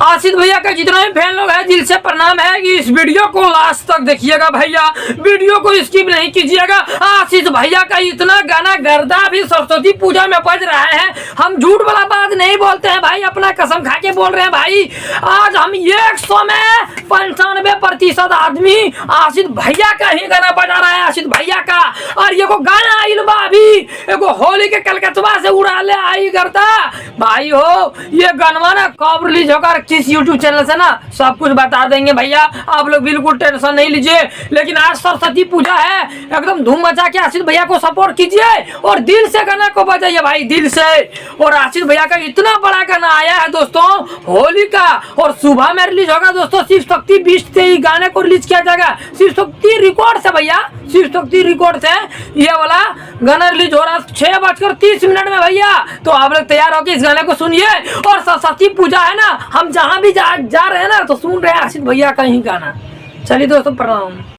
आशीष भैया का जितना भी फैन लोग हैं दिल से प्रणाम है कि इस वीडियो को लास्ट तक देखिएगा भैया, वीडियो को स्किप नहीं कीजिएगा। आशीष भैया का इतना गाना गर्दा भी सरस्वती पूजा में बज रहा है, हम झूठ वाला बात नहीं बोलते हैं भाई, अपना कसम खा के बोल रहे हैं भाई। आज हम 100 में 95% आदमी आशीष भैया का ही गाना बजा रहा है, आशीष भैया का। और ये को गाना आइल बा अभी एगो होली के कलकत्ता से उड़ा ले आई करता भाई हो। ये गाना ना कब रिलीज होगा किस यूट्यूब चैनल से ना सब कुछ बता देंगे भैया, आप लोग बिल्कुल टेंशन नहीं लीजिए। लेकिन आज सरस्वती पूजा है, एकदम धूम मचा के आशीष भैया को सपोर्ट कीजिए और दिल से गाना को बजाइए भाई, दिल से। और आशीष भैया का इतना बड़ा गाना आया है दोस्तों होली का, और सुबह में रिलीज होगा दोस्तों। शिव शक्ति 20 से गाने को रिलीज किया जाएगा, शिव शक्ति रिकॉर्ड से भैया, शिव शक्ति रिकॉर्ड से ये वाला गाना रिलीज हो रहा है 6:30 में भैया। तो आप लोग तैयार होकर इस गाने को सुनिए। और सरस्वती पूजा है ना, हम जहाँ भी जा रहे हैं ना तो सुन रहे हैं आशीष भैया का ही गाना। चलिए दोस्तों प्रणाम।